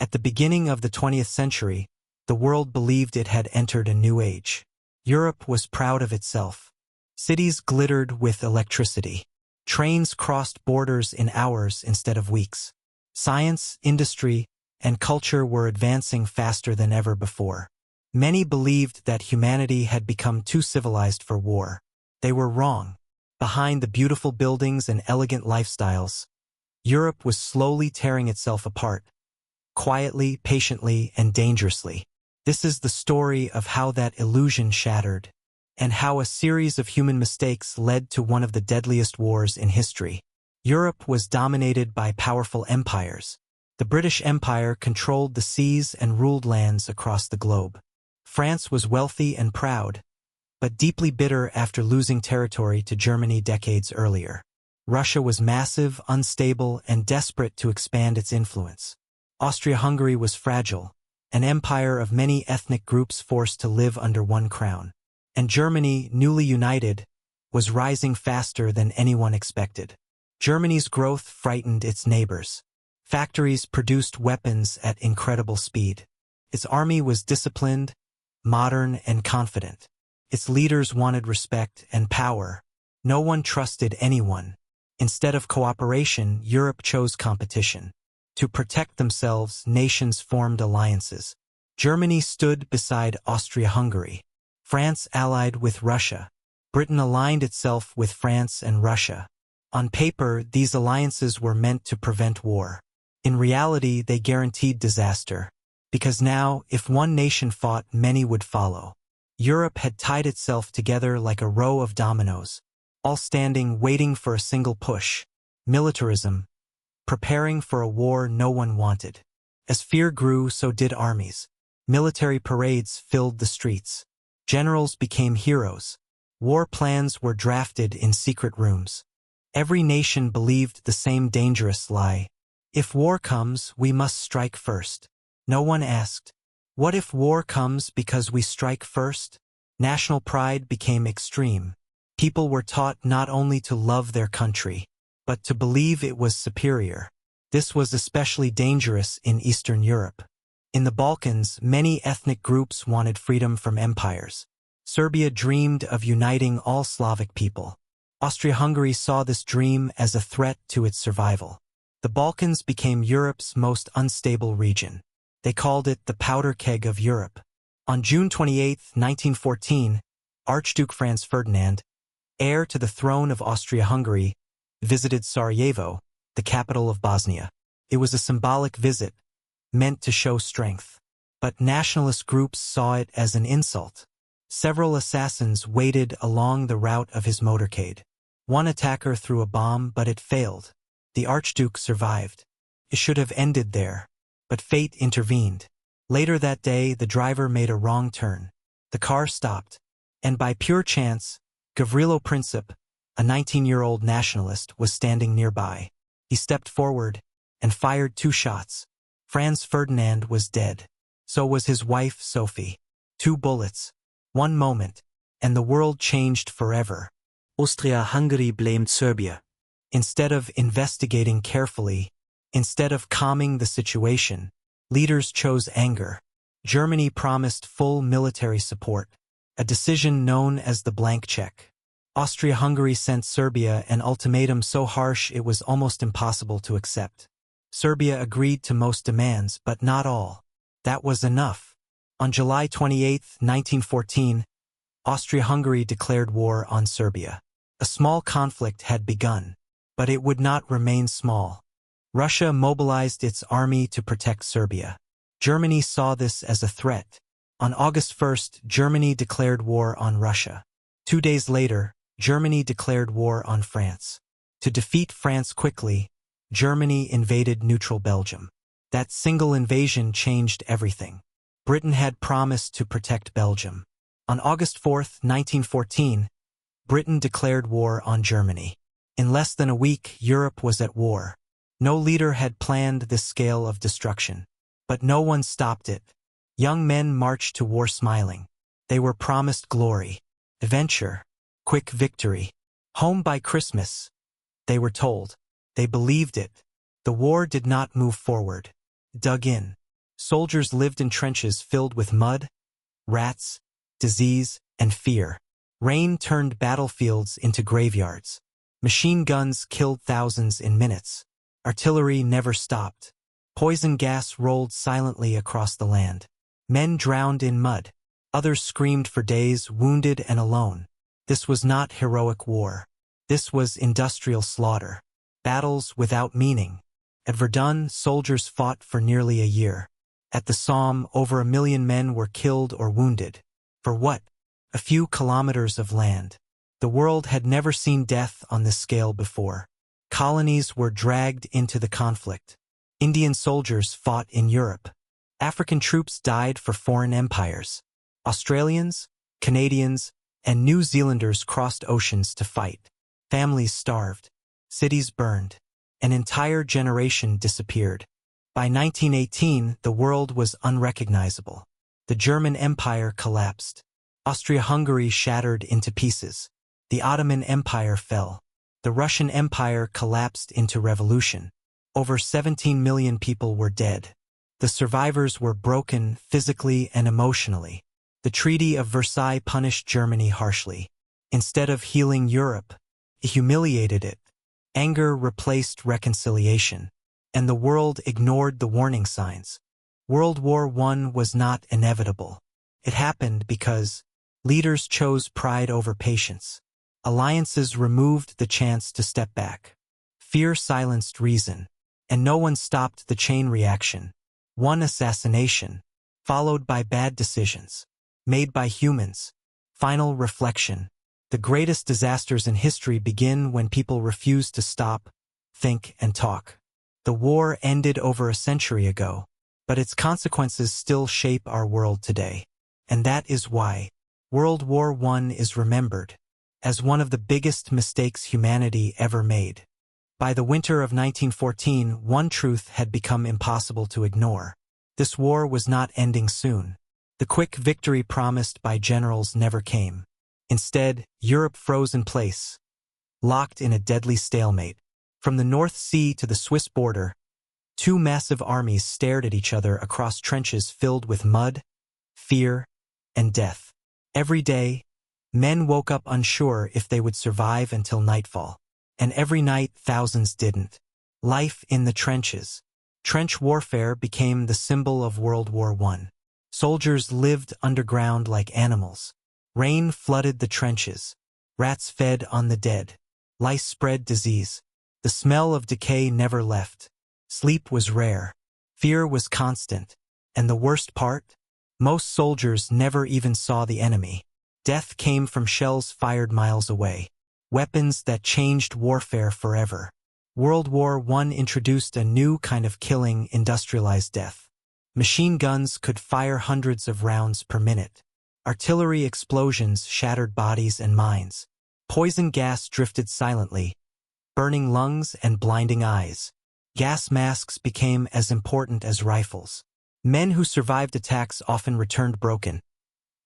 At the beginning of the 20th century, the world believed it had entered a new age. Europe was proud of itself. Cities glittered with electricity. Trains crossed borders in hours instead of weeks. Science, industry, and culture were advancing faster than ever before. Many believed that humanity had become too civilized for war. They were wrong. Behind the beautiful buildings and elegant lifestyles, Europe was slowly tearing itself apart. Quietly, patiently, and dangerously. This is the story of how that illusion shattered, and how a series of human mistakes led to one of the deadliest wars in history. Europe was dominated by powerful empires. The British Empire controlled the seas and ruled lands across the globe. France was wealthy and proud, but deeply bitter after losing territory to Germany decades earlier. Russia was massive, unstable, and desperate to expand its influence. Austria-Hungary was fragile, an empire of many ethnic groups forced to live under one crown. And Germany, newly united, was rising faster than anyone expected. Germany's growth frightened its neighbors. Factories produced weapons at incredible speed. Its army was disciplined, modern, and confident. Its leaders wanted respect and power. No one trusted anyone. Instead of cooperation, Europe chose competition. To protect themselves, nations formed alliances. Germany stood beside Austria-Hungary. France allied with Russia. Britain aligned itself with France and Russia. On paper, these alliances were meant to prevent war. In reality, they guaranteed disaster. Because now, if one nation fought, many would follow. Europe had tied itself together like a row of dominoes, all standing, waiting for a single push. Militarism, preparing for a war no one wanted. As fear grew, so did armies. Military parades filled the streets. Generals became heroes. War plans were drafted in secret rooms. Every nation believed the same dangerous lie. If war comes, we must strike first. No one asked, what if war comes because we strike first? National pride became extreme. People were taught not only to love their country, but to believe it was superior. This was especially dangerous in Eastern Europe. In the Balkans, many ethnic groups wanted freedom from empires. Serbia dreamed of uniting all Slavic people. Austria-Hungary saw this dream as a threat to its survival. The Balkans became Europe's most unstable region. They called it the powder keg of Europe. On June 28, 1914, Archduke Franz Ferdinand, heir to the throne of Austria-Hungary, visited Sarajevo, the capital of Bosnia. It was a symbolic visit, meant to show strength. But nationalist groups saw it as an insult. Several assassins waited along the route of his motorcade. One attacker threw a bomb, but it failed. The Archduke survived. It should have ended there, but fate intervened. Later that day, the driver made a wrong turn. The car stopped, and by pure chance, Gavrilo Princip, a 19-year-old nationalist, was standing nearby. He stepped forward and fired 2 shots. Franz Ferdinand was dead. So was his wife, Sophie. 2 bullets. 1 moment, and the world changed forever. Austria-Hungary blamed Serbia. Instead of investigating carefully, instead of calming the situation, leaders chose anger. Germany promised full military support, a decision known as the blank check. Austria-Hungary sent Serbia an ultimatum so harsh it was almost impossible to accept. Serbia agreed to most demands, but not all. That was enough. On July 28, 1914, Austria-Hungary declared war on Serbia. A small conflict had begun, but it would not remain small. Russia mobilized its army to protect Serbia. Germany saw this as a threat. On August 1st, Germany declared war on Russia. 2 days later, Germany declared war on France. To defeat France quickly, Germany invaded neutral Belgium. That single invasion changed everything. Britain had promised to protect Belgium. On August 4, 1914, Britain declared war on Germany. In less than a week, Europe was at war. No leader had planned this scale of destruction. But no one stopped it. Young men marched to war smiling. They were promised glory, adventure, quick victory. Home by Christmas, they were told. They believed it. The war did not move forward. It dug in. Soldiers lived in trenches filled with mud, rats, disease, and fear. Rain turned battlefields into graveyards. Machine guns killed thousands in minutes. Artillery never stopped. Poison gas rolled silently across the land. Men drowned in mud. Others screamed for days, wounded and alone. This was not heroic war. This was industrial slaughter. Battles without meaning. At Verdun, soldiers fought for nearly a year. At the Somme, over 1 million men were killed or wounded. For what? A few kilometers of land. The world had never seen death on this scale before. Colonies were dragged into the conflict. Indian soldiers fought in Europe. African troops died for foreign empires. Australians, Canadians, and New Zealanders crossed oceans to fight. Families starved. Cities burned. An entire generation disappeared. By 1918, the world was unrecognizable. The German Empire collapsed. Austria-Hungary shattered into pieces. The Ottoman Empire fell. The Russian Empire collapsed into revolution. Over 17 million people were dead. The survivors were broken physically and emotionally. The Treaty of Versailles punished Germany harshly. Instead of healing Europe, it humiliated it. Anger replaced reconciliation. And the world ignored the warning signs. World War I was not inevitable. It happened because leaders chose pride over patience. Alliances removed the chance to step back. Fear silenced reason. And no one stopped the chain reaction. One assassination, followed by bad decisions, made by humans. Final reflection. The greatest disasters in history begin when people refuse to stop, think, and talk. The war ended over a century ago, but its consequences still shape our world today. And that is why World War I is remembered as one of the biggest mistakes humanity ever made. By the winter of 1914, one truth had become impossible to ignore. This war was not ending soon. The quick victory promised by generals never came. Instead, Europe froze in place, locked in a deadly stalemate. From the North Sea to the Swiss border, two massive armies stared at each other across trenches filled with mud, fear, and death. Every day, men woke up unsure if they would survive until nightfall. And every night, thousands didn't. Life in the trenches. Trench warfare became the symbol of World War I. Soldiers lived underground like animals. Rain flooded the trenches. Rats fed on the dead. Lice spread disease. The smell of decay never left. Sleep was rare. Fear was constant. And the worst part? Most soldiers never even saw the enemy. Death came from shells fired miles away. Weapons that changed warfare forever. World War I introduced a new kind of killing, industrialized death. Machine guns could fire hundreds of rounds per minute. Artillery explosions shattered bodies and minds. Poison gas drifted silently, burning lungs and blinding eyes. Gas masks became as important as rifles. Men who survived attacks often returned broken,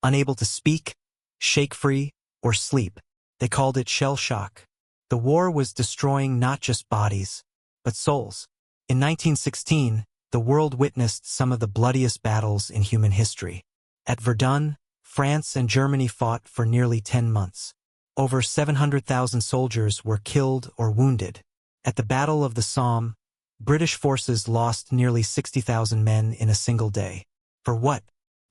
unable to speak, shake free, or sleep. They called it shell shock. The war was destroying not just bodies, but souls. In 1916, the world witnessed some of the bloodiest battles in human history. At Verdun, France and Germany fought for nearly 10 months. Over 700,000 soldiers were killed or wounded. At the Battle of the Somme, British forces lost nearly 60,000 men in a single day. For what?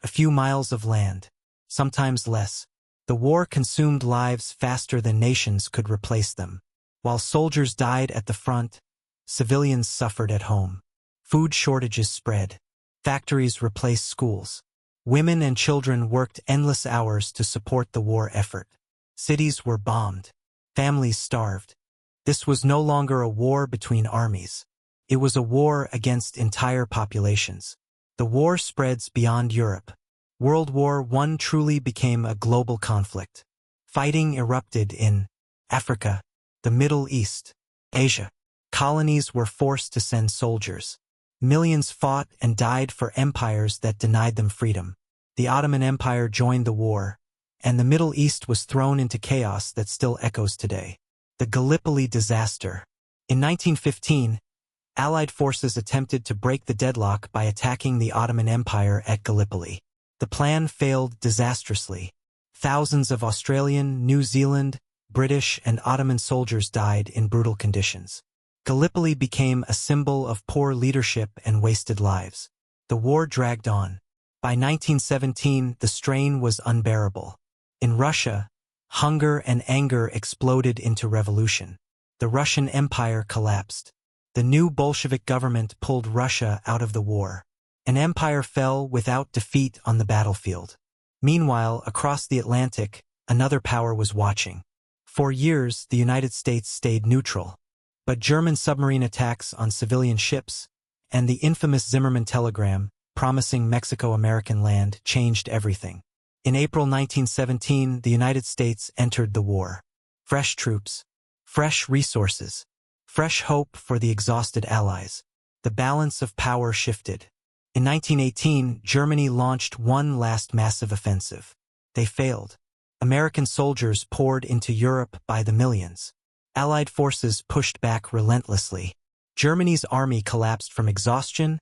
A few miles of land. Sometimes less. The war consumed lives faster than nations could replace them. While soldiers died at the front, civilians suffered at home. Food shortages spread. Factories replaced schools. Women and children worked endless hours to support the war effort. Cities were bombed. Families starved. This was no longer a war between armies. It was a war against entire populations. The war spreads beyond Europe. World War I truly became a global conflict. Fighting erupted in Africa, the Middle East, Asia. Colonies were forced to send soldiers. Millions fought and died for empires that denied them freedom. The Ottoman Empire joined the war, and the Middle East was thrown into chaos that still echoes today. The Gallipoli disaster. In 1915, Allied forces attempted to break the deadlock by attacking the Ottoman Empire at Gallipoli. The plan failed disastrously. Thousands of Australian, New Zealand, British, and Ottoman soldiers died in brutal conditions. Gallipoli became a symbol of poor leadership and wasted lives. The war dragged on. By 1917, the strain was unbearable. In Russia, hunger and anger exploded into revolution. The Russian Empire collapsed. The new Bolshevik government pulled Russia out of the war. An empire fell without defeat on the battlefield. Meanwhile, across the Atlantic, another power was watching. For years, the United States stayed neutral. But German submarine attacks on civilian ships and the infamous Zimmermann telegram promising Mexico-American land changed everything. In April 1917, the United States entered the war. Fresh troops, fresh resources, fresh hope for the exhausted Allies. The balance of power shifted. In 1918, Germany launched one last massive offensive. They failed. American soldiers poured into Europe by the millions. Allied forces pushed back relentlessly. Germany's army collapsed from exhaustion,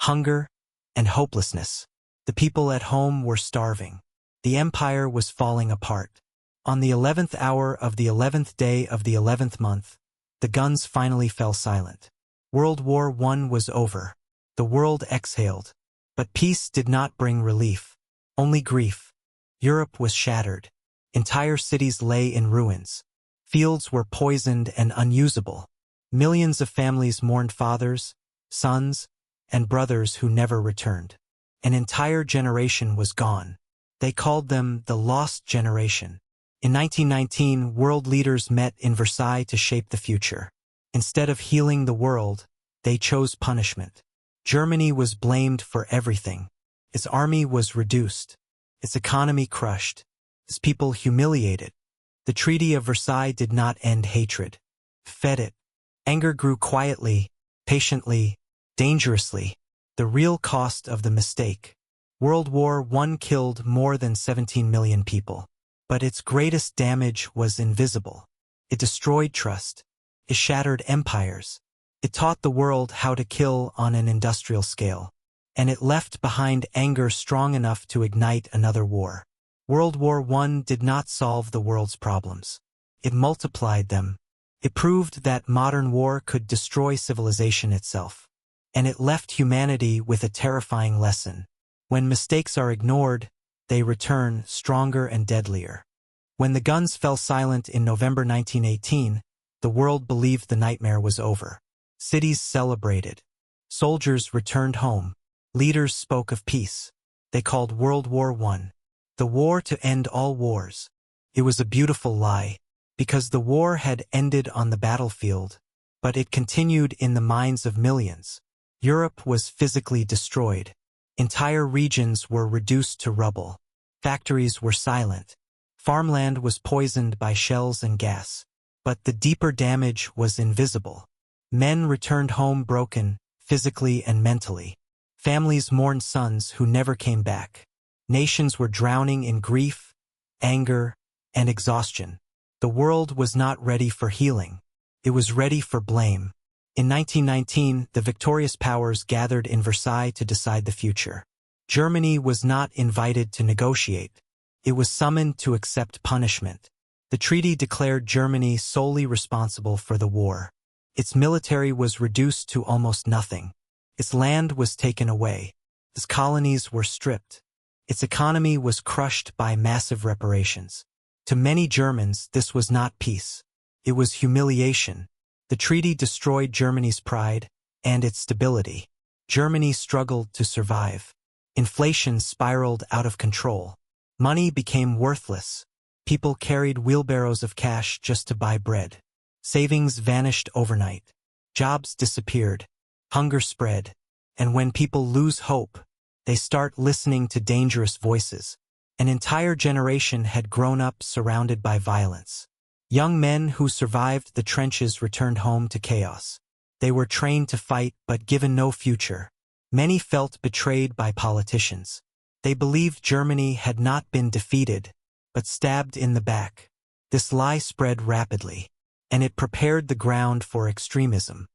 hunger, and hopelessness. The people at home were starving. The empire was falling apart. On the 11th hour of the 11th day of the 11th month, the guns finally fell silent. World War I was over. The world exhaled. But peace did not bring relief. Only grief. Europe was shattered. Entire cities lay in ruins. Fields were poisoned and unusable. Millions of families mourned fathers, sons, and brothers who never returned. An entire generation was gone. They called them the Lost Generation. In 1919, world leaders met in Versailles to shape the future. Instead of healing the world, they chose punishment. Germany was blamed for everything. Its army was reduced. Its economy crushed. Its people humiliated. The Treaty of Versailles did not end hatred. It fed it. Anger grew quietly, patiently, dangerously. The real cost of the mistake. World War I killed more than 17 million people. But its greatest damage was invisible. It destroyed trust. It shattered empires. It taught the world how to kill on an industrial scale. And it left behind anger strong enough to ignite another war. World War I did not solve the world's problems. It multiplied them. It proved that modern war could destroy civilization itself. And it left humanity with a terrifying lesson. When mistakes are ignored, they return stronger and deadlier. When the guns fell silent in November 1918, the world believed the nightmare was over. Cities celebrated. Soldiers returned home. Leaders spoke of peace. They called World War I the war to end all wars. It was a beautiful lie, because the war had ended on the battlefield, but it continued in the minds of millions. Europe was physically destroyed. Entire regions were reduced to rubble. Factories were silent. Farmland was poisoned by shells and gas. But the deeper damage was invisible. Men returned home broken, physically and mentally. Families mourned sons who never came back. Nations were drowning in grief, anger, and exhaustion. The world was not ready for healing. It was ready for blame. In 1919, the victorious powers gathered in Versailles to decide the future. Germany was not invited to negotiate. It was summoned to accept punishment. The treaty declared Germany solely responsible for the war. Its military was reduced to almost nothing. Its land was taken away. Its colonies were stripped. Its economy was crushed by massive reparations. To many Germans, this was not peace. It was humiliation. The treaty destroyed Germany's pride and its stability. Germany struggled to survive. Inflation spiraled out of control. Money became worthless. People carried wheelbarrows of cash just to buy bread. Savings vanished overnight. Jobs disappeared. Hunger spread. And when people lose hope, they start listening to dangerous voices. An entire generation had grown up surrounded by violence. Young men who survived the trenches returned home to chaos. They were trained to fight but given no future. Many felt betrayed by politicians. They believed Germany had not been defeated, but stabbed in the back. This lie spread rapidly, and it prepared the ground for extremism.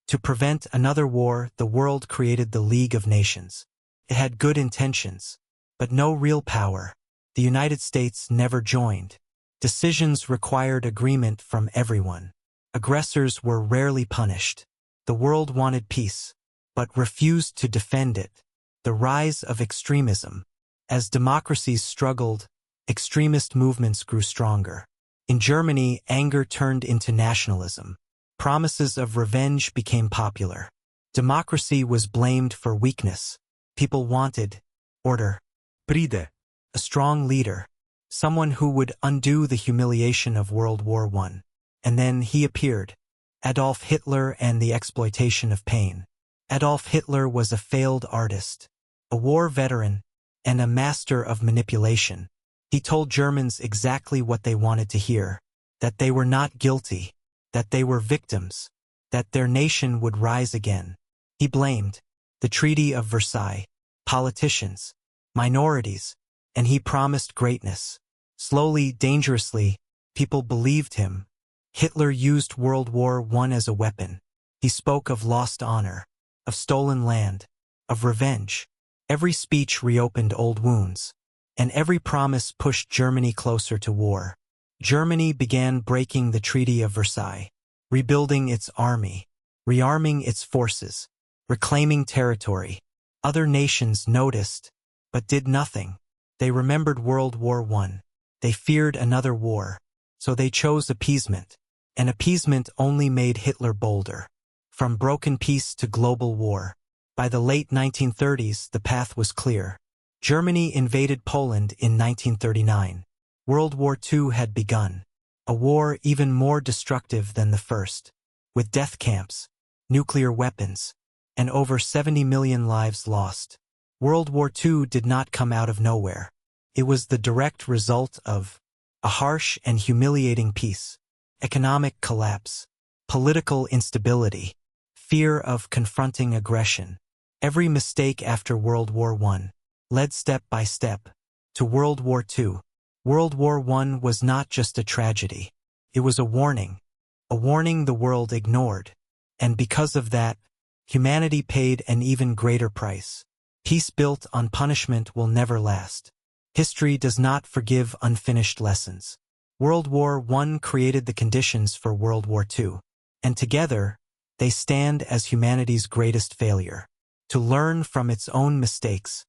To prevent another war, the world created the League of Nations. It had good intentions, but no real power. The United States never joined. Decisions required agreement from everyone. Aggressors were rarely punished. The world wanted peace, but refused to defend it. The rise of extremism. As democracies struggled, extremist movements grew stronger. In Germany, anger turned into nationalism. Promises of revenge became popular. Democracy was blamed for weakness. People wanted order. Bride. A strong leader. Someone who would undo the humiliation of World War I. And then he appeared. Adolf Hitler and the exploitation of pain. Adolf Hitler was a failed artist, a war veteran, and a master of manipulation. He told Germans exactly what they wanted to hear, that they were not guilty, that they were victims, that their nation would rise again. He blamed the Treaty of Versailles, politicians, minorities, and he promised greatness. Slowly, dangerously, people believed him. Hitler used World War I as a weapon. He spoke of lost honor, of stolen land, of revenge. Every speech reopened old wounds, and every promise pushed Germany closer to war. Germany began breaking the Treaty of Versailles, rebuilding its army, rearming its forces, reclaiming territory. Other nations noticed, but did nothing. They remembered World War I. They feared another war, so they chose appeasement. And appeasement only made Hitler bolder. From broken peace to global war. By the late 1930s, the path was clear. Germany invaded Poland in 1939. World War II had begun. A war even more destructive than the first. With death camps, nuclear weapons, and over 70 million lives lost. World War II did not come out of nowhere. It was the direct result of a harsh and humiliating peace. Economic collapse, political instability, fear of confronting aggression. Every mistake after World War I led step by step to World War II. World War I was not just a tragedy. It was a warning the world ignored. And because of that, humanity paid an even greater price. Peace built on punishment will never last. History does not forgive unfinished lessons. World War I created the conditions for World War II, and together, they stand as humanity's greatest failure. To learn from its own mistakes,